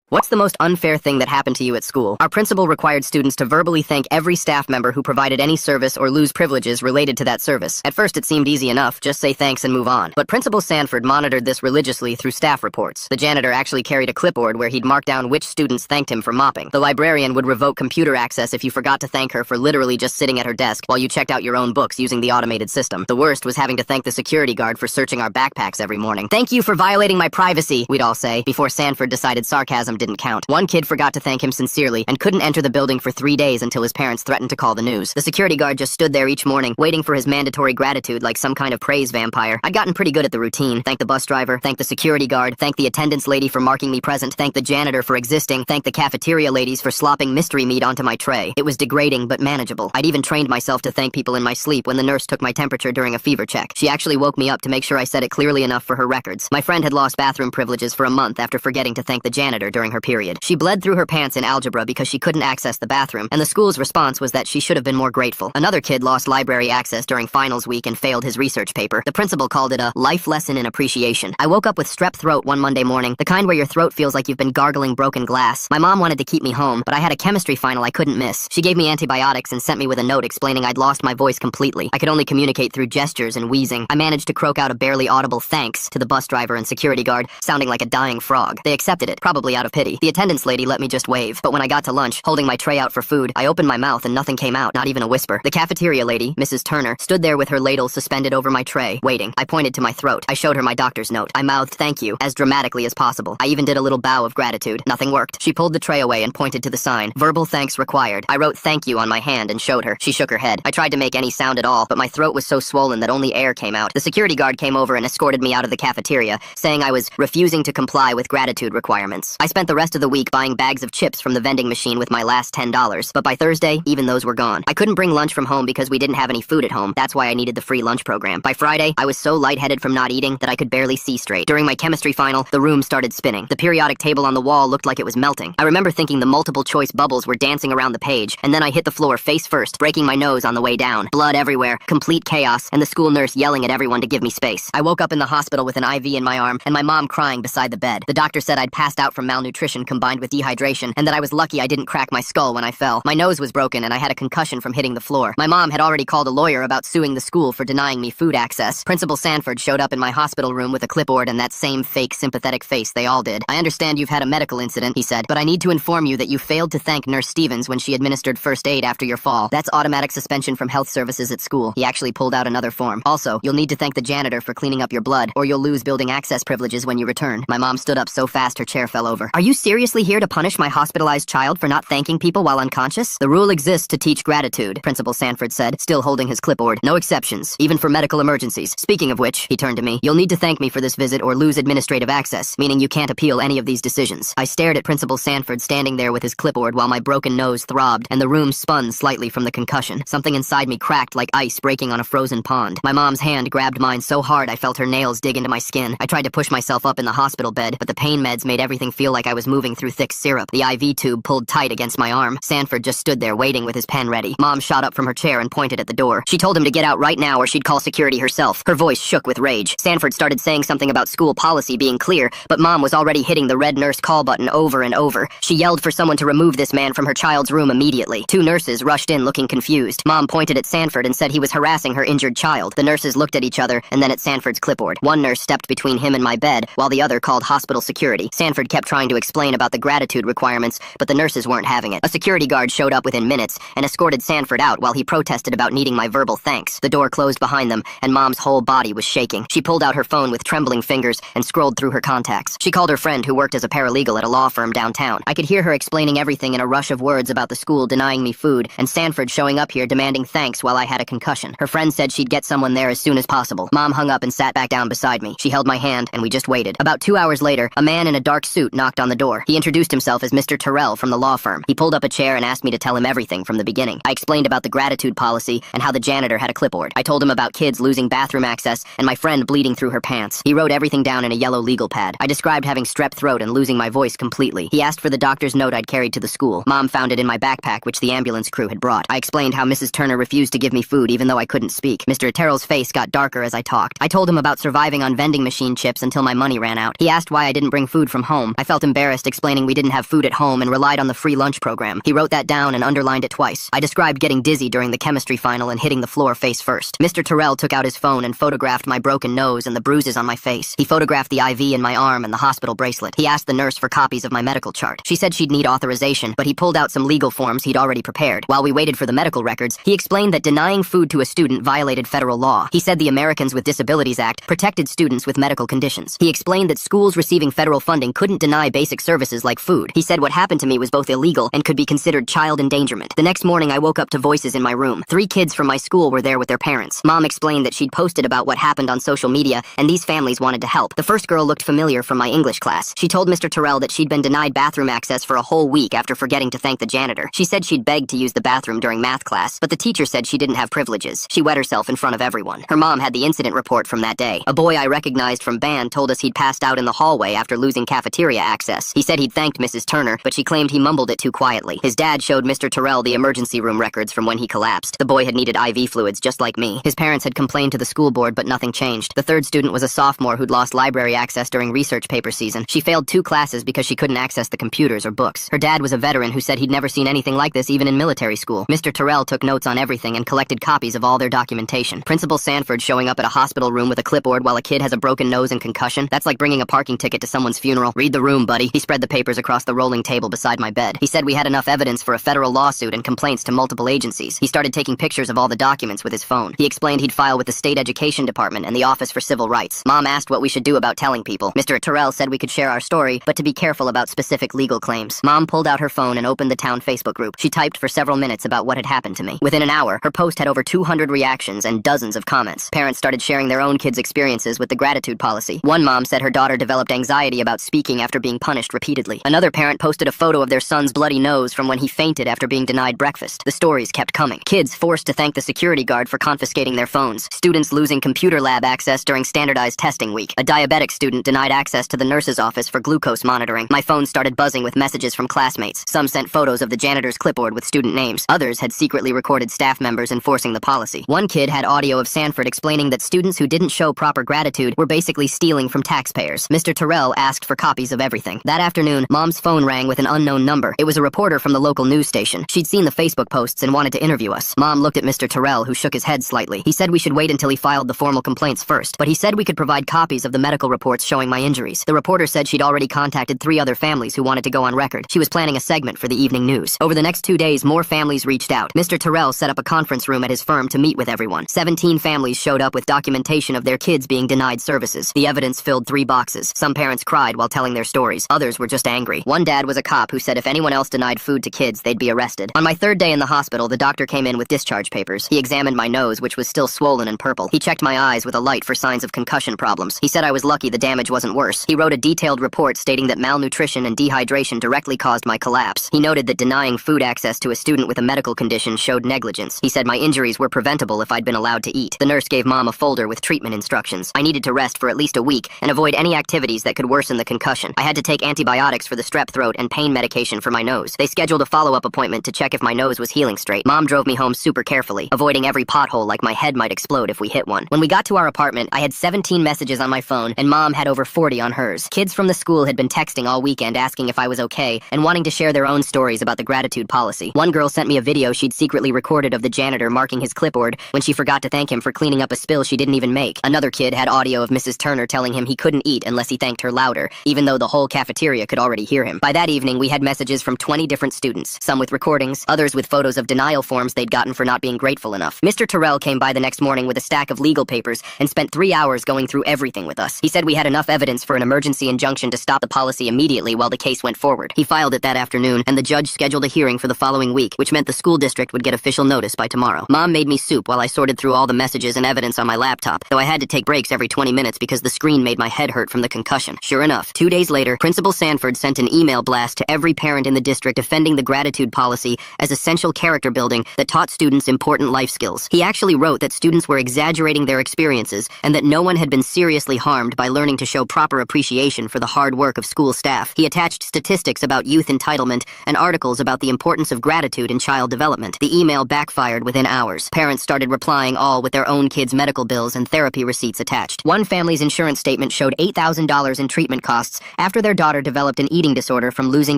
What's the most unfair thing that happened to you at school? Our principal required students to verbally thank every staff member who provided any service or lose privileges related to that service. At first it seemed easy enough, just say thanks and move on. But Principal Sanford monitored this religiously through staff reports. The janitor actually carried a clipboard where he'd mark down which students thanked him for mopping. The librarian would revoke computer access if you forgot to thank her for literally just sitting at her desk while you checked out your own books using the automated system. The worst was having to thank the security guard for searching our backpacks every morning. "Thank you for violating my privacy," we'd all say, before Sanford decided sarcasm didn't count. One kid forgot to thank him sincerely and couldn't enter the building for 3 days until his parents threatened to call the news. The security guard just stood there each morning, waiting for his mandatory gratitude like some kind of praise vampire. I'd gotten pretty good at the routine. Thank the bus driver, thank the security guard, thank the attendance lady for marking me present, thank the janitor for existing, thank the cafeteria ladies for slopping mystery meat onto my tray. It was degrading but manageable. I'd even trained myself to thank people in my sleep when the nurse took my temperature during a fever check. She actually woke me up to make sure I said it clearly enough for her records. My friend had lost bathroom privileges for a month after forgetting to thank the janitor during her period. She bled through her pants in algebra because she couldn't access the bathroom, and the school's response was that she should have been more grateful. Another kid lost library access during finals week and failed his research paper. The principal called it a life lesson in appreciation. I woke up with strep throat one Monday morning, the kind where your throat feels like you've been gargling broken glass. My mom wanted to keep me home, but I had a chemistry final I couldn't miss. She gave me antibiotics and sent me with a note explaining I'd lost my voice completely. I could only communicate through gestures and wheezing. I managed to croak out a barely audible thanks to the bus driver and security guard, sounding like a dying frog. They accepted it, probably out of pity. The attendance lady let me just wave, but when I got to lunch, holding my tray out for food, I opened my mouth and nothing came out, not even a whisper. The cafeteria lady, Mrs. Turner, stood there with her ladle suspended over my tray, waiting. I pointed to my throat. I showed her my doctor's note. I mouthed thank you, as dramatically as possible. I even did a little bow of gratitude. Nothing worked. She pulled the tray away and pointed to the sign, "Verbal thanks required." I wrote thank you on my hand and showed her. She shook her head. I tried to make any sound at all, but my throat was so swollen that only air came out. The security guard came over and escorted me out of the cafeteria, saying I was refusing to comply with gratitude requirements. I spent the rest of the week buying bags of chips from the vending machine with my last $10, but by Thursday, even those were gone. I couldn't bring lunch from home because we didn't have any food at home. That's why I needed the free lunch program. By Friday, I was so lightheaded from not eating that I could barely see straight. During my chemistry final, the room started spinning. The periodic table on the wall looked like it was melting. I remember thinking the multiple choice bubbles were dancing around the page, and then I hit the floor face first, breaking my nose on the way down. Blood everywhere, complete chaos, and the school nurse yelling at everyone to give me space. I woke up in the hospital with an IV in my arm, and my mom crying beside the bed. The doctor said I'd passed out from malnutrition combined with dehydration, and that I was lucky I didn't crack my skull when I fell. My nose was broken and I had a concussion from hitting the floor. My mom had already called a lawyer about suing the school for denying me food access. Principal Sanford showed up in my hospital room with a clipboard and that same fake sympathetic face they all did. "I understand you've had a medical incident," he said, "but I need to inform you that you failed to thank Nurse Stevens when she administered first aid after your fall. That's automatic suspension from health services at school." He actually pulled out another form. "Also, you'll need to thank the janitor for cleaning up your blood, or you'll lose building access privileges when you return." My mom stood up so fast her chair fell over. "Are you seriously here to punish my hospitalized child for not thanking people while unconscious?" "The rule exists to teach gratitude," Principal Sanford said, still holding his clipboard. "No exceptions, even for medical emergencies. Speaking of which," he turned to me, "you'll need to thank me for this visit or lose administrative access, meaning you can't appeal any of these decisions." I stared at Principal Sanford standing there with his clipboard while my broken nose throbbed and the room spun slightly from the concussion. Something inside me cracked like ice breaking on a frozen pond. My mom's hand grabbed mine so hard I felt her nails dig into my skin. I tried to push myself up in the hospital bed, but the pain meds made everything feel like I was moving through thick syrup. The IV tube pulled tight against my arm. Sanford just stood there waiting with his pen ready. Mom shot up from her chair and pointed at the door. She told him to get out right now or she'd call security herself. Her voice shook with rage. Sanford started saying something about school policy being clear, but Mom was already hitting the red nurse call button over and over. She yelled for someone to remove this man from her child's room immediately. 2 nurses rushed in looking confused. Mom pointed at Sanford and said he was harassing her injured child. The nurses looked at each other and then at Sanford's clipboard. One nurse stepped between him and my bed, while the other called hospital security. Sanford kept trying to explain about the gratitude requirements, but the nurses weren't having it. A security guard showed up within minutes and escorted Sanford out while he protested about needing my verbal thanks. The door closed behind them, and Mom's whole body was shaking. She pulled out her phone with trembling fingers and scrolled through her contacts. She called her friend who worked as a paralegal at a law firm downtown. I could hear her explaining everything in a rush of words about the school denying me food, and Sanford showing up here demanding thanks while I had a concussion. Her friend said she'd get someone there as soon as possible. Mom hung up and sat back down beside me. She held my hand, and we just waited. About 2 hours later, a man in a dark suit knocked on the door. He introduced himself as Mr. Terrell from the law firm. He pulled up a chair and asked me to tell him everything from the beginning. I explained about the gratitude policy and how the janitor had a clipboard. I told him about kids losing bathroom access and my friend bleeding through her pants. He wrote everything down in a yellow legal pad. I described having strep throat and losing my voice completely. He asked for the doctor's note I'd carried to the school. Mom found it in my backpack, which the ambulance crew had brought. I explained how Mrs. Turner refused to give me food even though I couldn't speak. Mr. Terrell's face got darker as I talked. I told him about surviving on vending machine chips until my money ran out. He asked why I didn't bring food from home. I felt embarrassed embarrassed, explaining we didn't have food at home and relied on the free lunch program. He wrote that down and underlined it twice. I described getting dizzy during the chemistry final and hitting the floor face first. Mr. Terrell took out his phone and photographed my broken nose and the bruises on my face. He photographed the IV in my arm and the hospital bracelet. He asked the nurse for copies of my medical chart. She said she'd need authorization, but he pulled out some legal forms he'd already prepared. While we waited for the medical records, he explained that denying food to a student violated federal law. He said the Americans with Disabilities Act protected students with medical conditions. He explained that schools receiving federal funding couldn't deny basic services like food. He said what happened to me was both illegal and could be considered child endangerment. The next morning, I woke up to voices in my room. 3 kids from my school were there with their parents. Mom explained that she'd posted about what happened on social media, and these families wanted to help. The first girl looked familiar from my English class. She told Mr. Terrell that she'd been denied bathroom access for a whole week after forgetting to thank the janitor. She said she'd begged to use the bathroom during math class, but the teacher said she didn't have privileges. She wet herself in front of everyone. Her mom had the incident report from that day. A boy I recognized from band told us he'd passed out in the hallway after losing cafeteria access. He said he'd thanked Mrs. Turner, but she claimed he mumbled it too quietly. His dad showed Mr. Terrell the emergency room records from when he collapsed. The boy had needed IV fluids just like me. His parents had complained to the school board, but nothing changed. The third student was a sophomore who'd lost library access during research paper season. She failed 2 classes because she couldn't access the computers or books. Her dad was a veteran who said he'd never seen anything like this even in military school. Mr. Terrell took notes on everything and collected copies of all their documentation. Principal Sanford showing up at a hospital room with a clipboard while a kid has a broken nose and concussion. That's like bringing a parking ticket to someone's funeral. Read the room, buddy. He spread the papers across the rolling table beside my bed. He said we had enough evidence for a federal lawsuit and complaints to multiple agencies. He started taking pictures of all the documents with his phone. He explained he'd file with the state education department and the Office for Civil Rights. Mom asked what we should do about telling people. Mr. Terrell said we could share our story, but to be careful about specific legal claims. Mom pulled out her phone and opened the town Facebook group. She typed for several minutes about what had happened to me. Within an hour, her post had over 200 reactions and dozens of comments. Parents started sharing their own kids' experiences with the gratitude policy. One mom said her daughter developed anxiety about speaking after being punished repeatedly. Another parent posted a photo of their son's bloody nose from when he fainted after being denied breakfast. The stories kept coming. Kids forced to thank the security guard for confiscating their phones. Students losing computer lab access during standardized testing week. A diabetic student denied access to the nurse's office for glucose monitoring. My phone started buzzing with messages from classmates. Some sent photos of the janitor's clipboard with student names. Others had secretly recorded staff members enforcing the policy. One kid had audio of Sanford explaining that students who didn't show proper gratitude were basically stealing from taxpayers. Mr. Terrell asked for copies of everything. That afternoon, Mom's phone rang with an unknown number. It was a reporter from the local news station. She'd seen the Facebook posts and wanted to interview us. Mom looked at Mr. Terrell, who shook his head slightly. He said we should wait until he filed the formal complaints first, but he said we could provide copies of the medical reports showing my injuries. The reporter said she'd already contacted 3 other families who wanted to go on record. She was planning a segment for the evening news. Over the next 2 days, more families reached out. Mr. Terrell set up a conference room at his firm to meet with everyone. 17 families showed up with documentation of their kids being denied services. The evidence filled 3 boxes. Some parents cried while telling their stories. Others were just angry. One dad was a cop who said if anyone else denied food to kids, they'd be arrested. On my 3rd day in the hospital, the doctor came in with discharge papers. He examined my nose, which was still swollen and purple. He checked my eyes with a light for signs of concussion problems. He said I was lucky the damage wasn't worse. He wrote a detailed report stating that malnutrition and dehydration directly caused my collapse. He noted that denying food access to a student with a medical condition showed negligence. He said my injuries were preventable if I'd been allowed to eat. The nurse gave Mom a folder with treatment instructions. I needed to rest for at least a week and avoid any activities that could worsen the concussion. I had to take antibiotics for the strep throat and pain medication for my nose. They scheduled a follow-up appointment to check if my nose was healing straight. Mom drove me home super carefully, avoiding every pothole like my head might explode if we hit one. When we got to our apartment, I had 17 messages on my phone, and Mom had over 40 on hers. Kids from the school had been texting all weekend asking if I was okay and wanting to share their own stories about the gratitude policy. One girl sent me a video she'd secretly recorded of the janitor marking his clipboard when she forgot to thank him for cleaning up a spill she didn't even make. Another kid had audio of Mrs. Turner telling him he couldn't eat unless he thanked her louder, even though the whole cafeteria could already hear him. By that evening, we had messages from 20 different students, some with recordings, others with photos of denial forms they'd gotten for not being grateful enough. Mr. Terrell came by the next morning with a stack of legal papers and spent 3 hours going through everything with us. He said we had enough evidence for an emergency injunction to stop the policy immediately while the case went forward. He filed it that afternoon, and the judge scheduled a hearing for the following week, which meant the school district would get official notice by tomorrow. Mom made me soup while I sorted through all the messages and evidence on my laptop, though I had to take breaks every 20 minutes because the screen made my head hurt from the concussion. Sure enough, 2 days later, Principal Sanford sent an email blast to every parent in the district defending the gratitude policy as essential character building that taught students important life skills. He actually wrote that students were exaggerating their experiences and that no one had been seriously harmed by learning to show proper appreciation for the hard work of school staff. He attached statistics about youth entitlement and articles about the importance of gratitude in child development. The email backfired within hours. Parents started replying all with their own kids' medical bills and therapy receipts attached. One family's insurance statement showed $8,000 in treatment costs after their daughter daughter developed an eating disorder from losing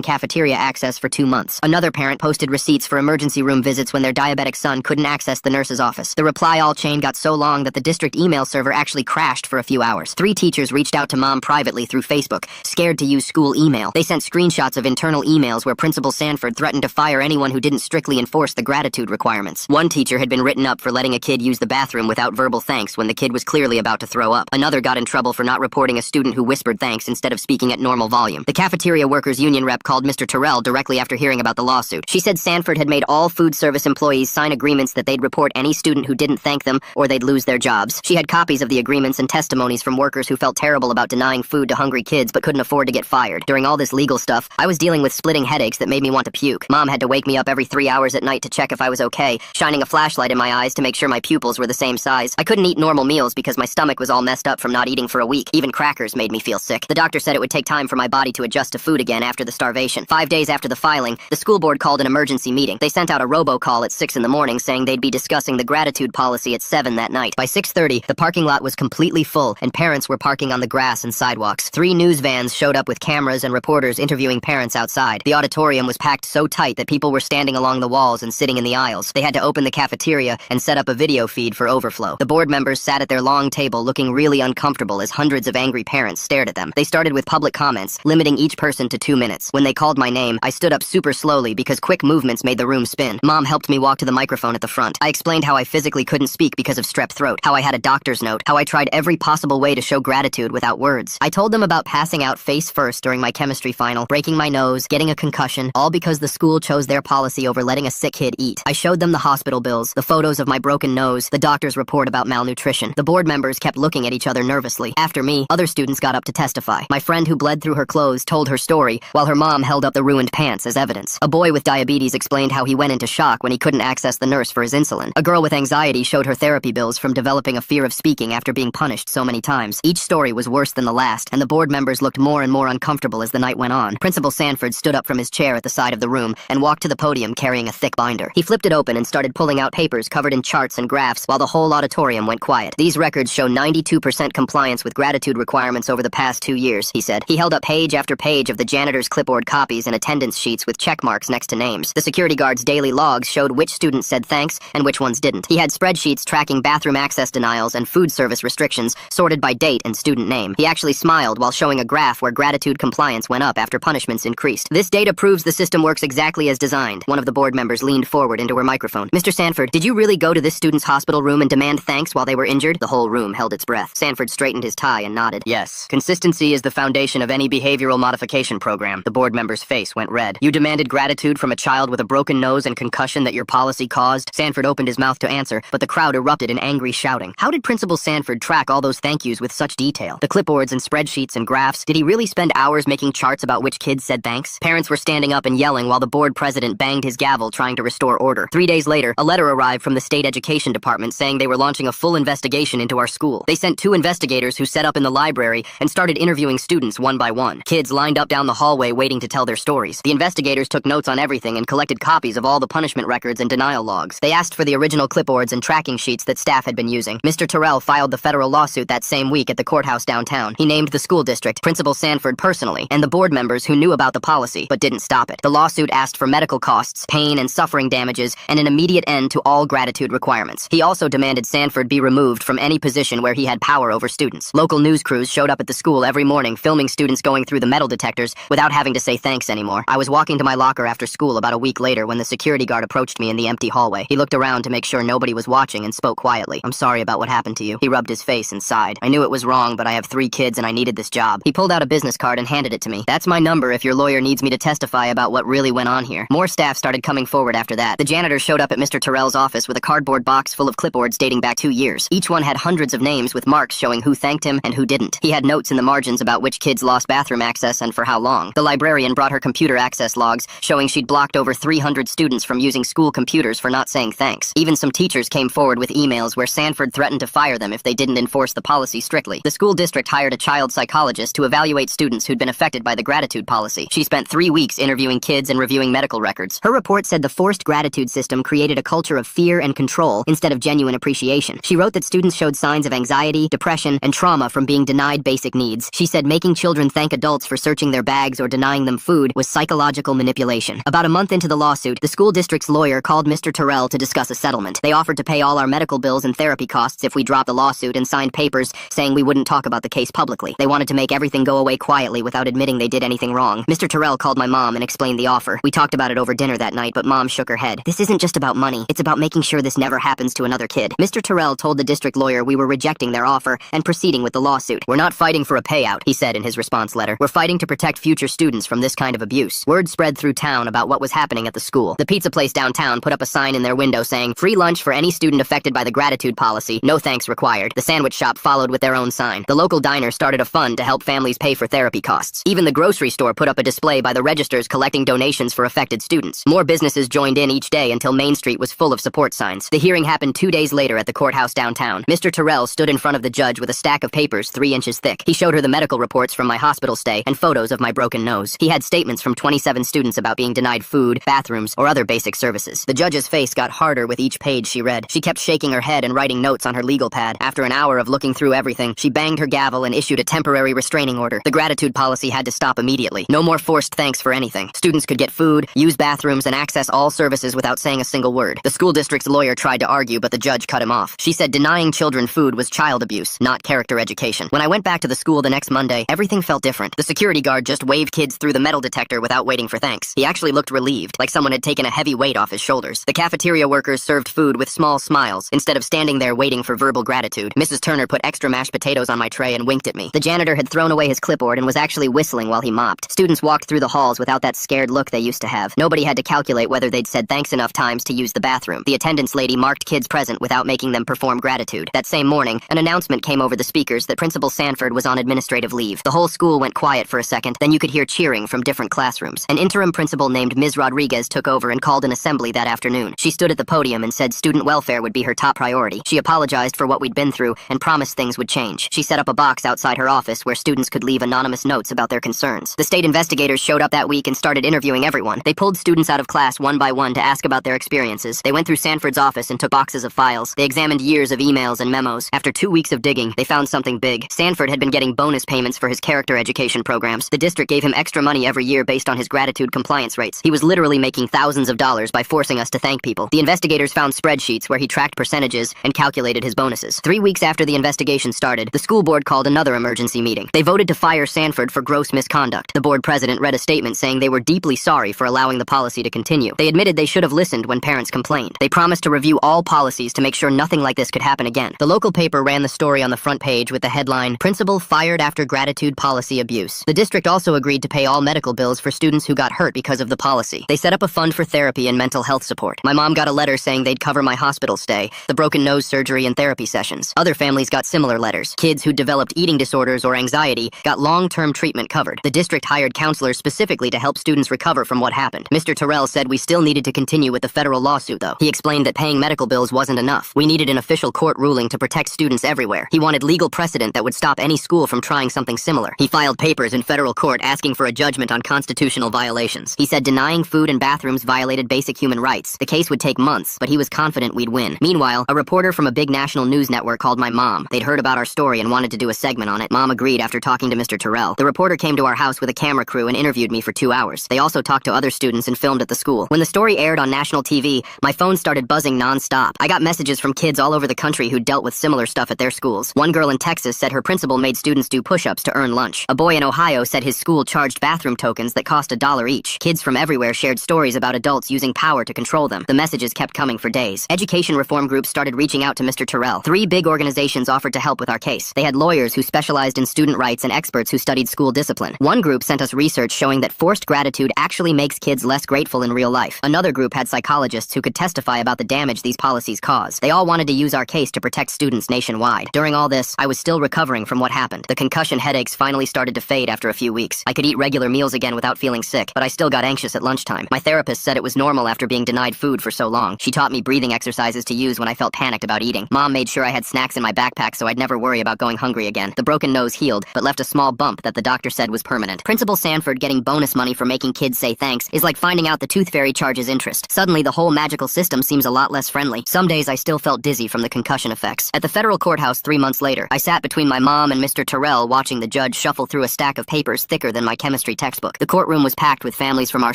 cafeteria access for 2 months. Another parent posted receipts for emergency room visits when their diabetic son couldn't access the nurse's office. The reply all chain got so long that the district email server actually crashed for a few hours. 3 teachers reached out to mom privately through Facebook, scared to use school email. They sent screenshots of internal emails where Principal Sanford threatened to fire anyone who didn't strictly enforce the gratitude requirements. One teacher had been written up for letting a kid use the bathroom without verbal thanks when the kid was clearly about to throw up. Another got in trouble for not reporting a student who whispered thanks instead of speaking at normal volume. The cafeteria workers union rep called Mr. Terrell directly after hearing about the lawsuit. She said Sanford had made all food service employees sign agreements that they'd report any student who didn't thank them or they'd lose their jobs. She had copies of the agreements and testimonies from workers who felt terrible about denying food to hungry kids but couldn't afford to get fired. During all this legal stuff, I was dealing with splitting headaches that made me want to puke. Mom had to wake me up every 3 hours at night to check if I was okay, shining a flashlight in my eyes to make sure my pupils were the same size. I couldn't eat normal meals because my stomach was all messed up from not eating for a week. Even crackers made me feel sick. The doctor said it would take time for my body to adjust to food again after the starvation. 5 days after the filing, the school board called an emergency meeting. They sent out a robocall at 6 in the morning saying they'd be discussing the gratitude policy at 7 that night. By 6:30, the parking lot was completely full and parents were parking on the grass and sidewalks. 3 news vans showed up with cameras and reporters interviewing parents outside. The auditorium was packed so tight that people were standing along the walls and sitting in the aisles. They had to open the cafeteria and set up a video feed for overflow. The board members sat at their long table looking really uncomfortable as hundreds of angry parents stared at them. They started with public comments, limiting each person to 2 minutes. When they called my name, I stood up super slowly because quick movements made the room spin. Mom helped me walk to the microphone at the front. I explained how I physically couldn't speak because of strep throat, how I had a doctor's note, how I tried every possible way to show gratitude without words. I told them about passing out face first during my chemistry final, breaking my nose, getting a concussion, all because the school chose their policy over letting a sick kid eat. I showed them the hospital bills, the photos of my broken nose, the doctor's report about malnutrition. The board members kept looking at each other nervously. After me, other students got up to testify. My friend who bled through her clothes told her story, while her mom held up the ruined pants as evidence. A boy with diabetes explained how he went into shock when he couldn't access the nurse for his insulin. A girl with anxiety showed her therapy bills from developing a fear of speaking after being punished so many times. Each story was worse than the last, and the board members looked more and more uncomfortable as the night went on. Principal Sanford stood up from his chair at the side of the room and walked to the podium carrying a thick binder. He flipped it open and started pulling out papers covered in charts and graphs while the whole auditorium went quiet. These records show 92% compliance with gratitude requirements over the past 2 years, he said. He held up page after page of the janitor's clipboard copies and attendance sheets with check marks next to names. The security guard's daily logs showed which students said thanks and which ones didn't. He had spreadsheets tracking bathroom access denials and food service restrictions sorted by date and student name. He actually smiled while showing a graph where gratitude compliance went up after punishments increased. This data proves the system works exactly as designed. One of the board members leaned forward into her microphone. Mr. Sanford, did you really go to this student's hospital room and demand thanks while they were injured? The whole room held its breath. Sanford straightened his tie and nodded. Yes. Consistency is the foundation of any behavioral modification program. The board member's face went red. You demanded gratitude from a child with a broken nose and concussion that your policy caused? Sanford opened his mouth to answer, but the crowd erupted in angry shouting. How did Principal Sanford track all those thank yous with such detail? The clipboards and spreadsheets and graphs, did he really spend hours making charts about which kids said thanks? Parents were standing up and yelling while the board president banged his gavel trying to restore order. 3 days later, a letter arrived from the state education department saying they were launching a full investigation into our school. They sent 2 investigators who set up in the library and started interviewing students one by one. Kids lined up down the hallway waiting to tell their stories. The investigators took notes on everything and collected copies of all the punishment records and denial logs. They asked for the original clipboards and tracking sheets that staff had been using. Mr. Terrell filed the federal lawsuit that same week at the courthouse downtown. He named the school district, Principal Sanford personally, and the board members who knew about the policy but didn't stop it. The lawsuit asked for medical costs, pain and suffering damages, and an immediate end to all gratitude requirements. He also demanded Sanford be removed from any position where he had power over students. Local news crews showed up at the school every morning filming students going through the metal detectors without having to say thanks anymore. I was walking to my locker after school about a week later when the security guard approached me in the empty hallway. He looked around to make sure nobody was watching and spoke quietly. I'm sorry about what happened to you. He rubbed his face and sighed. I knew it was wrong, but I have 3 kids and I needed this job. He pulled out a business card and handed it to me. That's my number if your lawyer needs me to testify about what really went on here. More staff started coming forward after that. The janitor showed up at Mr. Terrell's office with a cardboard box full of clipboards dating back 2 years. Each one had hundreds of names with marks showing who thanked him and who didn't. He had notes in the margins about which kids lost bathroom access and for how long. The librarian brought her computer access logs showing she'd blocked over 300 students from using school computers for not saying thanks. Even some teachers came forward with emails where Sanford threatened to fire them if they didn't enforce the policy strictly. The school district hired a child psychologist to evaluate students who'd been affected by the gratitude policy. She spent 3 weeks interviewing kids and reviewing medical records. Her report said the forced gratitude system created a culture of fear and control instead of genuine appreciation. She wrote that students showed signs of anxiety, depression, and trauma from being denied basic needs. She said making children thank adults for searching their bags or denying them food was psychological manipulation. About a month into the lawsuit, the school district's lawyer called Mr. Terrell to discuss a settlement. They offered to pay all our medical bills and therapy costs if we dropped the lawsuit and signed papers saying we wouldn't talk about the case publicly. They wanted to make everything go away quietly without admitting they did anything wrong. Mr. Terrell called my mom and explained the offer. We talked about it over dinner that night, but Mom shook her head. This isn't just about money. It's about making sure this never happens to another kid. Mr. Terrell told the district lawyer we were rejecting their offer and proceeding with the lawsuit. We're not fighting for a payout, he said in his response letter. We're fighting to protect future students from this kind of abuse. Word spread through town about what was happening at the school. The pizza place downtown put up a sign in their window saying, "Free lunch for any student affected by the gratitude policy. No thanks required." The sandwich shop followed with their own sign. The local diner started a fund to help families pay for therapy costs. Even the grocery store put up a display by the registers collecting donations for affected students. More businesses joined in each day until Main Street was full of support signs. The hearing happened 2 days later at the courthouse downtown. Mr. Terrell stood in front of the judge with a stack of papers 3 inches thick. He showed her the medical reports from my hospital stay and photos of my broken nose. He had statements from 27 students about being denied food, bathrooms, or other basic services. The judge's face got harder with each page she read. She kept shaking her head and writing notes on her legal pad. After an hour of looking through everything, she banged her gavel and issued a temporary restraining order. The gratitude policy had to stop immediately. No more forced thanks for anything. Students could get food, use bathrooms, and access all services without saying a single word. The school district's lawyer tried to argue, but the judge cut him off. She said denying children food was child abuse, not character education. When I went back to the school the next Monday, everything felt different. The security guard just waved kids through the metal detector without waiting for thanks. He actually looked relieved, like someone had taken a heavy weight off his shoulders. The cafeteria workers served food with small smiles, instead of standing there waiting for verbal gratitude. Mrs. Turner put extra mashed potatoes on my tray and winked at me. The janitor had thrown away his clipboard and was actually whistling while he mopped. Students walked through the halls without that scared look they used to have. Nobody had to calculate whether they'd said thanks enough times to use the bathroom. The attendance lady marked kids present without making them perform gratitude. That same morning, an announcement came over the speakers that Principal Sanford was on administrative leave. The whole school went quiet for a second, then you could hear cheering from different classrooms. An interim principal named Ms. Rodriguez took over and called an assembly that afternoon. She stood at the podium and said student welfare would be her top priority. She apologized for what we'd been through and promised things would change. She set up a box outside her office where students could leave anonymous notes about their concerns. The state investigators showed up that week and started interviewing everyone. They pulled students out of class one by one to ask about their experiences. They went through Sanford's office and took boxes of files. They examined years of emails and memos. After 2 weeks of digging, they found something big. Sanford had been getting bonus payments for his character education programs. The district gave him extra money every year based on his gratitude compliance rates. He was literally making thousands of dollars by forcing us to thank people. The investigators found spreadsheets where he tracked percentages and calculated his bonuses. 3 weeks after the investigation started, the school board called another emergency meeting. They voted to fire Sanford for gross misconduct. The board president read a statement saying they were deeply sorry for allowing the policy to continue. They admitted they should have listened when parents complained. They promised to review all policies to make sure nothing like this could happen again. The local paper ran the story on the front page with the headline, "Principal Fired After Gratitude Policy Abuse." The district also agreed to pay all medical bills for students who got hurt because of the policy. They set up a fund for therapy and mental health support. My mom got a letter saying they'd cover my hospital stay, the broken nose surgery, and therapy sessions. Other families got similar letters. Kids who developed eating disorders or anxiety got long-term treatment covered. The district hired counselors specifically to help students recover from what happened. Mr. Terrell said we still needed to continue with the federal lawsuit, though. He explained that paying medical bills wasn't enough. We needed an official court ruling to protect students everywhere. He wanted legal precedent that would stop any school from trying something similar. He filed papers in federal court asking for a judgment on constitutional violations. He said denying food and bathrooms violated basic human rights. The case would take months, but he was confident we'd win. Meanwhile, a reporter from a big national news network called my mom. They'd heard about our story and wanted to do a segment on it. Mom agreed after talking to Mr. Terrell. The reporter came to our house with a camera crew and interviewed me for 2 hours. They also talked to other students and filmed at the school. When the story aired on national TV, my phone started buzzing non-stop. I got messages from kids all over the country who dealt with similar stuff at their schools. One girl in Texas said her principal made students do push-ups to earn lunch. A boy in Ohio said his school charged bathroom tokens that cost $1 each. Kids from everywhere shared stories about adults using power to control them. The messages kept coming for days. Education reform groups started reaching out to Mr. Terrell. 3 big organizations offered to help with our case. They had lawyers who specialized in student rights and experts who studied school discipline. One group sent us research showing that forced gratitude actually makes kids less grateful in real life. Another group had psychologists who could testify about the damage these policies cause. They all wanted to use our case to protect students nationwide. During all this, I was still recovering from what happened. The concussion headaches finally started to fade after a few weeks. I could eat regular meals again without feeling sick, but I still got anxious at lunchtime. My therapist said it was normal after being denied food for so long. She taught me breathing exercises to use when I felt panicked about eating. Mom made sure I had snacks in my backpack so I'd never worry about going hungry again. The broken nose healed, but left a small bump that the doctor said was permanent. Principal Sanford getting bonus money for making kids say thanks is like finding out the tooth fairy charges interest. Suddenly, the whole magical system seems a lot less friendly. Some days I still felt dizzy from the concussion effects. At the federal courthouse 3 months later, I sat between my mom and Mr. Terrell watching the judge shuffle through a stack of papers thicker than my chemistry textbook. The courtroom was packed with families from our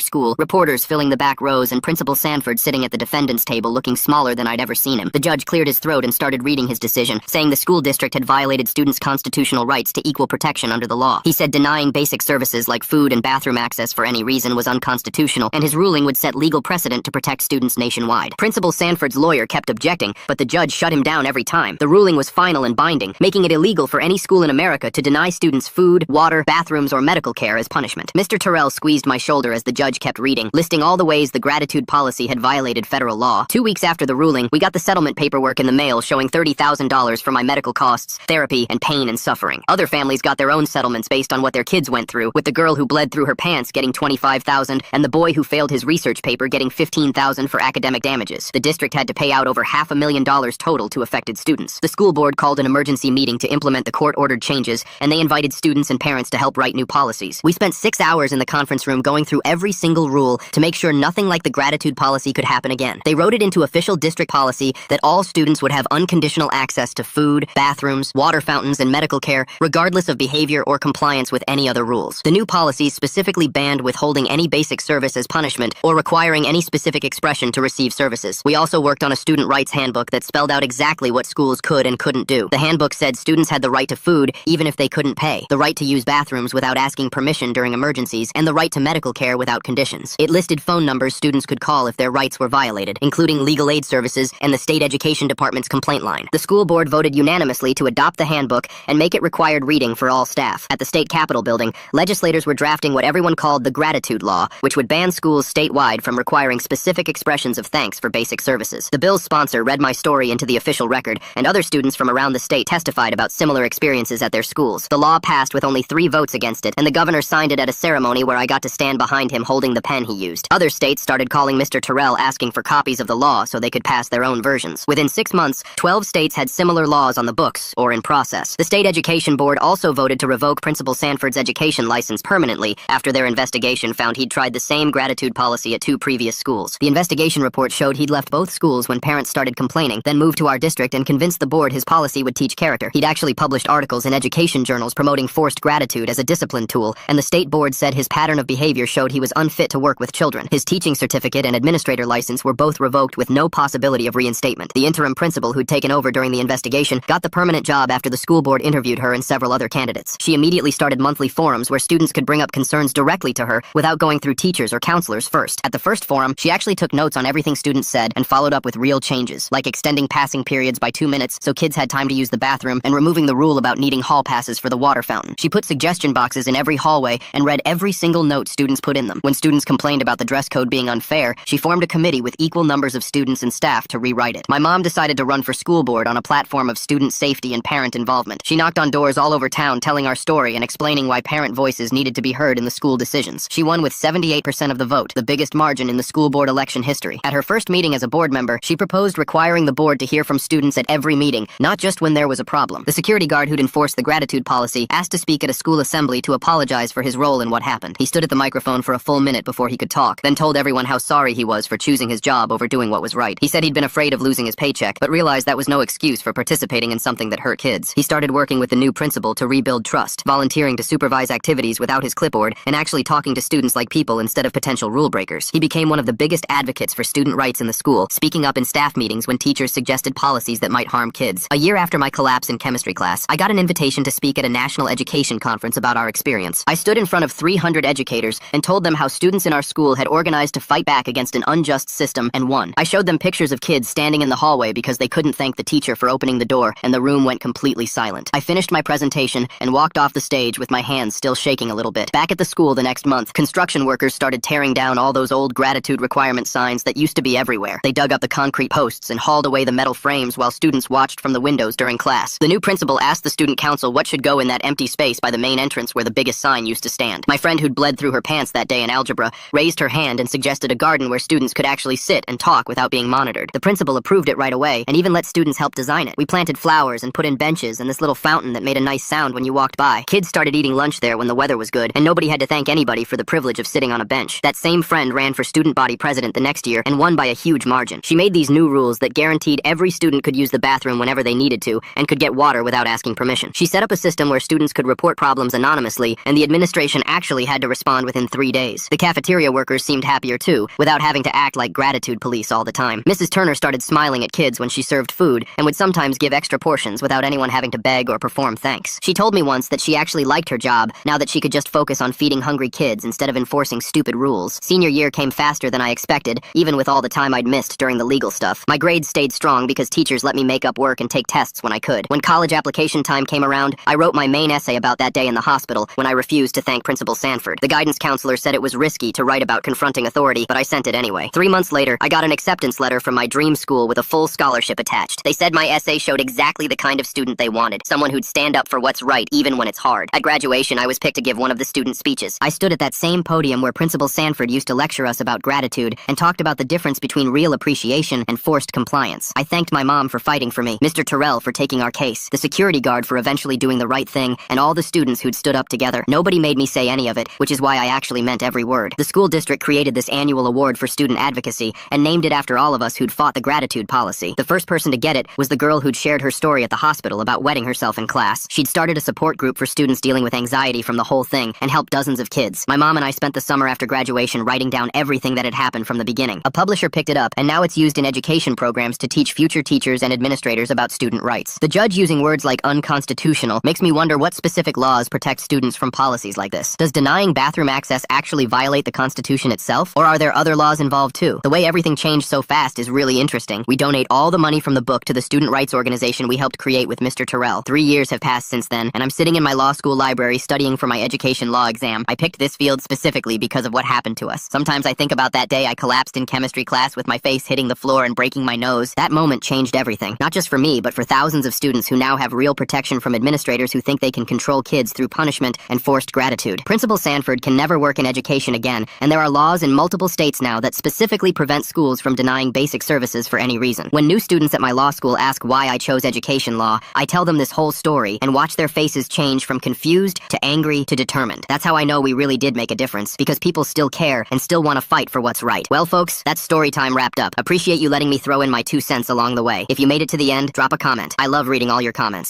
school, reporters filling the back rows, and Principal Sanford sitting at the defendant's table looking smaller than I'd ever seen him. The judge cleared his throat and started reading his decision, saying the school district had violated students' constitutional rights to equal protection under the law. He said denying basic services like food and bathroom access for any reason was unconstitutional, and his ruling would set legal precedent to protect students nationwide. Principal Sanford's lawyer kept objecting, but the judge shut him down every time. The ruling was final and binding, making it illegal for any school in America to deny students food, water, bathrooms, or medical care as punishment. Mr. Terrell squeezed my shoulder as the judge kept reading, listing all the ways the gratitude policy had violated federal law. 2 weeks after the ruling, we got the settlement paperwork in the mail showing $30,000 for my medical costs, therapy, and pain and suffering. Other families got their own settlements based on what their kids went through, with the girl who bled through her pants getting $25,000 and the boy who failed his research paper getting $15,000 for academic damages. The district had to pay out over $500,000 total to affected students. The school board called an emergency meeting to implement the court-ordered changes, and they invited students and parents to help write new policies. We spent 6 hours in the conference room going through every single rule to make sure nothing like the gratitude policy could happen again. They wrote it into official district policy that all students would have unconditional access to food, bathrooms, water fountains, and medical care, regardless of behavior or compliance with any other rules. The new policies specifically banned withholding any basic service as punishment or requiring any specific expression to receive services. We also worked on a student rights handbook that spelled out exactly what schools could and couldn't do. The handbook said students had the right to food even if they couldn't pay, the right to use bathrooms without asking permission during emergencies, and the right to medical care without conditions. It listed phone numbers students could call if their rights were violated, including legal aid services and the state education department's complaint line. The school board voted unanimously to adopt the handbook and make it required reading for all staff. At the state capitol building, legislators were drafting what everyone called the gratitude law, which would ban schools statewide from requiring specific expressions of thanks for basic services. The bill's sponsor read my story into the official record, and other students from around the state testified about similar experiences at their schools. The law passed with only 3 votes against it, and the governor signed it at a ceremony where I got to stand behind him holding the pen he used. Other states started calling Mr. Terrell asking for copies of the law so they could pass their own versions. Within 6 months, 12 states had similar laws on the books or in process. The state education board also voted to revoke Principal Sanford's education license permanently after their investigation found he'd tried the same gratitude policy at 2 previous schools. The investigation report showed he'd left both schools when parents started complaining, then moved to our district and convinced the board his policy would teach character. He'd actually published articles in education journals promoting forced gratitude as a discipline tool, and the state board said his pattern of behavior showed he was unfit to work with children. His teaching certificate and administrator license were both revoked with no possibility of reinstatement. The interim principal who'd taken over during the investigation got the permanent job after the school board interviewed her and several other candidates. She immediately started monthly forums where students could bring up concerns directly to her without going through teachers or counselors first. At the first forum, she actually took notes on everything students said and followed up with real changes, like extending passing periods by 2 minutes so kids had time to use the bathroom and removing the rule about needing hall passes for the water fountain. She put suggestion boxes in every hallway and read every single note students put in them. When students complained about the dress code being unfair, she formed a committee with equal numbers of students and staff to rewrite it. My mom decided to run for school board on a platform of student safety and parent involvement. She knocked on doors all over town telling our story and explaining why parent voices needed to be heard in the school decisions. She won with 78% of the vote, the biggest margin in the school board election history. At her first meeting as a board member, she proposed requiring the board to hear from students at every meeting, not just when there was a problem. The security guard who'd enforced the gratitude policy asked to speak at a school assembly to apologize for his role in what happened. He stood at the microphone for a full minute before he could talk, then told everyone how sorry he was for choosing his job over doing what was right. He said he'd been afraid of losing his paycheck, but realized that was no excuse for participating in something that hurt kids. He started working with the new principal to rebuild trust, volunteering to supervise activities without his clipboard, and actually talking to students like people instead of potential rule breakers. He became one of the biggest advocates for student rights in the school, speaking up in staff meetings when teachers suggested policies that might harm kids. A year after my collapse in chemistry class, I got an invitation to speak at a national education conference about our experience. I stood in front of 300 educators and told them how students in our school had organized to fight back against an unjust system and won. I showed them pictures of kids standing in the hallway because they couldn't thank the teacher for opening the door, and the room went completely silent. I finished my presentation and walked off the stage with my hands still shaking a little bit. Back at the school the next month, construction workers started tearing down all those old gratitude requirement signs that used to be everywhere. They dug up the concrete posts and hauled away the metal frames while students watched from the windows during class. The new principal asked the student council what should go in that empty space by the main entrance where the biggest sign used to stand. My friend who'd bled through her pants that day in algebra raised her hand and suggested a garden where students could actually sit and talk without being monitored. The principal approved it right away and even let students help design it. We planted flowers and put in benches and this little fountain that made a nice sound when you walked by. Kids started eating lunch there when the weather was good, and nobody had to thank anybody for the privilege of sitting on a bench. That same friend ran for student body president the next year and won by a huge margin. She made these new rules that guaranteed every student could use the bathroom whenever they needed to and could get water without asking permission. She set up a system where students could report report problems anonymously, and the administration actually had to respond within 3 days. The cafeteria workers seemed happier too, without having to act like gratitude police all the time. Mrs. Turner started smiling at kids when she served food, and would sometimes give extra portions without anyone having to beg or perform thanks. She told me once that she actually liked her job, now that she could just focus on feeding hungry kids instead of enforcing stupid rules. Senior year came faster than I expected, even with all the time I'd missed during the legal stuff. My grades stayed strong because teachers let me make up work and take tests when I could. When college application time came around, I wrote my main essay about that day in the hospital when I refused to thank Principal Sanford. The guidance counselor said it was risky to write about confronting authority, but I sent it anyway. 3 months later, I got an acceptance letter from my dream school with a full scholarship attached. They said my essay showed exactly the kind of student they wanted, someone who'd stand up for what's right even when it's hard. At graduation, I was picked to give one of the student speeches. I stood at that same podium where Principal Sanford used to lecture us about gratitude and talked about the difference between real appreciation and forced compliance. I thanked my mom for fighting for me, Mr. Terrell for taking our case, the security guard for eventually doing the right thing, and all the students who'd stood up together. Nobody made me say any of it, which is why I actually meant every word. The school district created this annual award for student advocacy and named it after all of us who'd fought the gratitude policy. The first person to get it was the girl who'd shared her story at the hospital about wetting herself in class. She'd started a support group for students dealing with anxiety from the whole thing and helped dozens of kids. My mom and I spent the summer after graduation writing down everything that had happened from the beginning. A publisher picked it up, and now it's used in education programs to teach future teachers and administrators about student rights. The judge using words like unconstitutional makes me wonder what specific laws protect students from policies like this. Does denying bathroom access actually violate the Constitution itself? Or are there other laws involved too? The way everything changed so fast is really interesting. We donate all the money from the book to the student rights organization we helped create with Mr. Terrell. 3 years have passed since then, and I'm sitting in my law school library studying for my education law exam. I picked this field specifically because of what happened to us. Sometimes I think about that day I collapsed in chemistry class with my face hitting the floor and breaking my nose. That moment changed everything. Not just for me, but for thousands of students who now have real protection from administrators who think they can control kids through punishment and forced gratitude. Principal Sanford can never work in education again, and there are laws in multiple states now that specifically prevent schools from denying basic services for any reason. When new students at my law school ask why I chose education law, I tell them this whole story and watch their faces change from confused to angry to determined. That's how I know we really did make a difference, because people still care and still want to fight for what's right. Well, folks, that's story time wrapped up. Appreciate you letting me throw in my 2 cents along the way. If you made it to the end, drop a comment. I love reading all your comments.